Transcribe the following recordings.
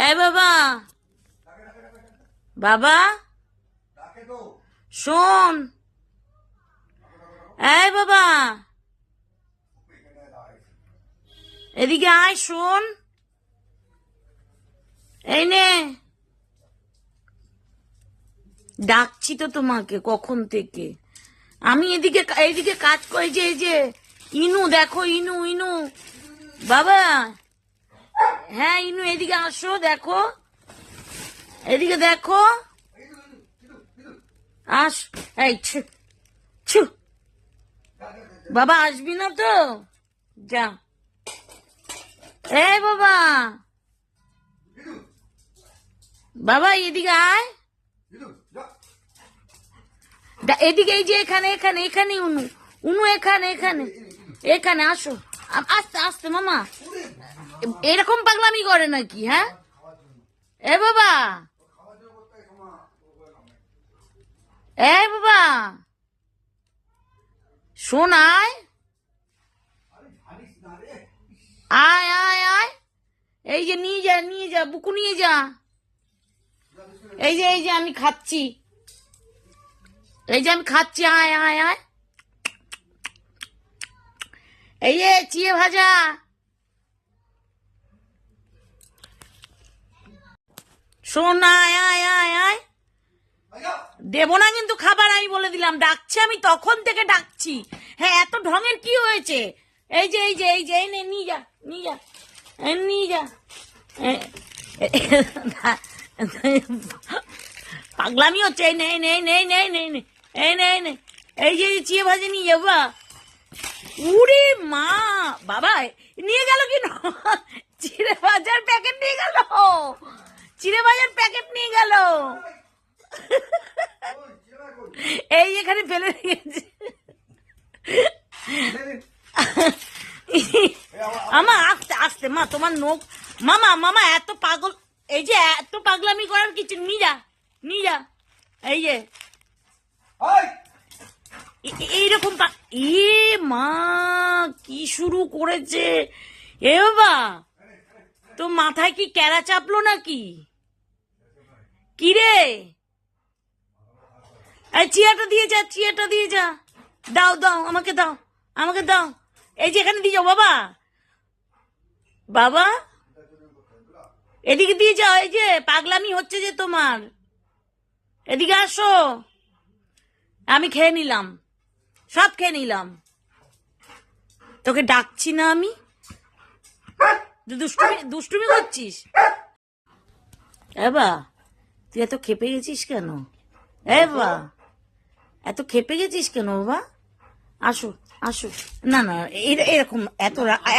এই বাবা, বাবা শোন, এই বাবা এদিকে আয়, শোন, এই নে, ডাকছি তো তোমাকে কখন থেকে। আমি এদিকে এইদিকে কাজ করি, যে এই যে ইনু দেখো, ইনু ইনু বাবা, হ্যাঁ ইনু এদিকে আসো, দেখো এদিকে দেখো, আস, এই ছু ছু, বাবা আসবি না তো, যা, এই বাবা, বাবা এদিকে আয়, এদিকে, এই যে এখানে এখানে এখানে উনু, উনু এখানে এখানে এখানে আসো, আস্তে আস্তে মামা, এরকম পাগলামি করে নাকি? হ্যাঁ এ বাবা, এ বাবা শোন, আয় আয় আয় আয়, এই যে নিয়ে যা, নিয়ে যা, বুকু নিয়ে যা, এই যে আমি খাচ্ছি, এই যে আমি খাচ্ছি, আয় আয় আয়, এই যে চিয়ে ভাজা, শোন, আয় আয় আয় আয়, দেবো না কিন্তু খাবার, আমি বলে দিলাম, ডাকছি আমি তখন থেকে ডাকছি। হ্যাঁ এত ঢঙের কি হয়েছে? এই যে এই যে এই যে এই নে, নিয়ে যা, নিয়ে যা, নিয়ে যা, পাগলামি হচ্ছে, এই নেই নেই নেই নেই নেই নেই, এই নেই নেই, এই যে চিয়ে ভাজে নিয়ে যাবা, উড়ি মা, বাবা নিয়ে গেল কি না, চিড়ে ভাজার প্যাকেট নিয়ে গেল, চিড়ে ভাজার প্যাকেট নিয়ে গেল, এই এখানে ফেলে রেখেছে, আমা আস্তে আস্তে, মা তোমার নখ, মামা মামা এত পাগল, এই যে এত পাগলামি করার কিছু, নিয়ে যা, নিয়ে যা, এই যে এইরকম, এ মা কি শুরু করেছে এ বাবা, তো মাথায় কি ক্যারা চাপলো নাকি? কি রে, এই চিয়াটা দিয়ে যা, চিয়াটা দিয়ে যা, দাও দাও, আমাকে দাও, আমাকে দাও, এই যে এখানে দিয়ে যাও বাবা, বাবা এদিকে দিয়ে যাও, এই যে পাগলামি হচ্ছে যে তোমার, এদিকে আসো, আমি খেয়ে নিলাম, সব খেয়ে নিলাম, তোকে ডাকছি না আমি, দুষ্টুমি দুষ্টুমি করছিস, এবা তুই এত খেপে গেছিস কেন? এবা এত খেপে গেছিস কেন বাবা? আসো আসো, না না এরকম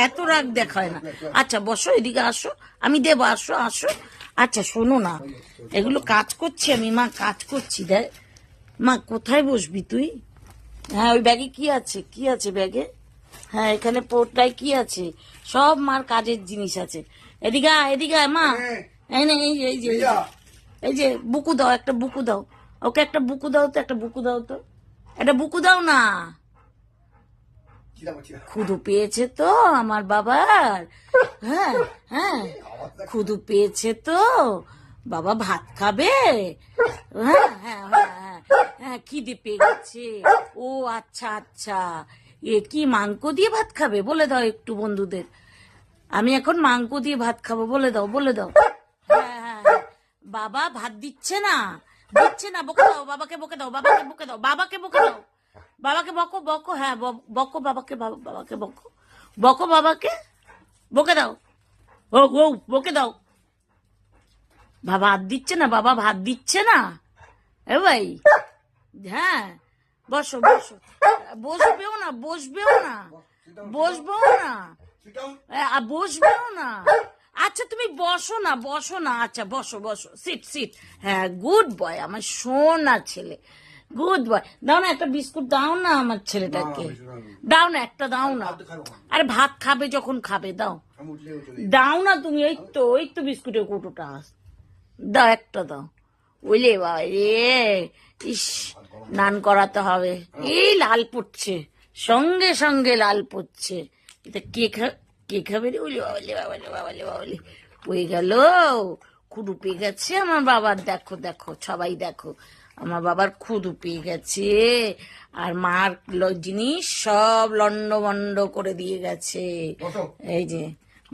এত রাগ দেখায় না, আচ্ছা বসো, এদিকে আসো, আমি দেবো, আসো আসো, আচ্ছা শোনো না, এগুলো কাজ করছি আমি, মা কাজ করছি, দেখ মা, কোথায় বসবি তুই? হ্যাঁ ওই ব্যাগে কি আছে, কি আছে ব্যাগে? হ্যাঁ এখানে পোর্টটায় কি আছে, সব মার কাজের জিনিস আছে, এদিকে এদিকে মা, এই না, এই যে এই যে এই যে বুকু দাও, একটা বুকু দাও, ওকে একটা বুকু দাও তো, একটা বুকু দাও তো, একটা বুকু দাও না, ক্ষুধু পেয়েছে তো আমার বাবার, হ্যাঁ হ্যাঁ ক্ষুধু পেয়েছে তো, বাবা ভাত খাবে, হ্যাঁ হ্যাঁ হ্যাঁ হ্যাঁ খিদে পেয়ে গেছে, ও আচ্ছা আচ্ছা, এ কি মাংস দিয়ে ভাত খাবে? বলে দাও একটু বন্ধুদের, আমি এখন মাংস দিয়ে ভাত খাবো, বলে দাও, বলে দাও, হ্যাঁ হ্যাঁ বাবা ভাত দিচ্ছে না, দিচ্ছে না, বকে দাও বাবাকে, বকে দাও বাবাকে, বকে দাও বাবাকে, বকে দাও বাবাকে, বকো বকো, হ্যাঁ বকো বাবাকে, বাবাকে বকো, বকো বাবাকে, বকে দাও, ও ও বকে দাও, বাবা ভাত দিচ্ছে না, বাবা ভাত দিচ্ছে না, এ ভাই, হ্যাঁ বসো বসো, বসবেও না, বসবেও না, বসবেও না, বসবেও না, আচ্ছা তুমি বসো না, বসো না, আচ্ছা বসো বসো, সিট সিট, হ্যাঁ গুড বয়, আমার সোনা ছেলে, গুড বয়, দাও না একটা বিস্কুট, দাও না আমার ছেলেটাকে, দাও না একটা, দাও না, আরে ভাত খাবে যখন খাবে, দাও দাও না তুমি, ওই তো বিস্কুটের কৌটোটা, দাও একটা দাও, ওইলে বাবা রে, ইস স্নান করাতে হবে, এই লাল পড়ছে, সঙ্গে সঙ্গে লাল পড়ছে, এটা কে খাবে রে, ওইলে বাবালে বাবালে বাবালে বাবালে, হয়ে গেল, খুদু পেয়ে গেছে আমার বাবার, দেখো দেখো সবাই দেখো, আমার বাবার খুদু পেয়ে গেছে, আর মার জিনিস সব লন্ড করে দিয়ে গেছে। এই যে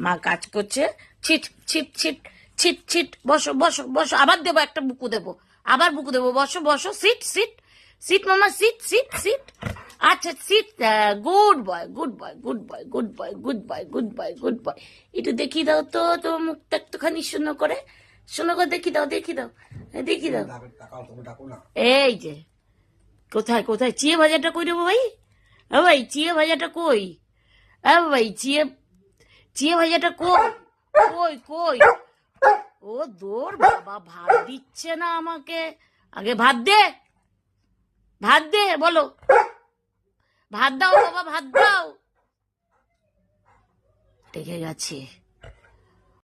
মা কাজ করছে, ছিট ছিট ছিট ছিট ছিট, বসো বসো বসো, আবার দেবো একটা বুকু দেবো, আবার বুকু দেবো, বসো বসো, সিট সিট সিট মামা, সিট সিট সিট, আচ্ছা sit, good boy good boy good boy good boy good boy good boy good boy. একটু দেখিয়ে দাও তো তোমার মুখটা একটুখানি শূন্য করে, শূন্য করে দেখি দাও, দেখি দাও, দেখি দাও। এই যে কোথায় কোথায় চিয়ে ভাজাটা কই দেবো ভাই? ও ভাই চিয়ে ভাজাটা কই? ও ভাই চিয়ে চিয়ে ভাজাটা কই? কই কই? ও দৌড় বাবা, ভাত দিচ্ছে না আমাকে, আগে ভাত দে, ভাত দে, বলো ভাত দাও বাবা, ভাত দাও। রেগে গেছে।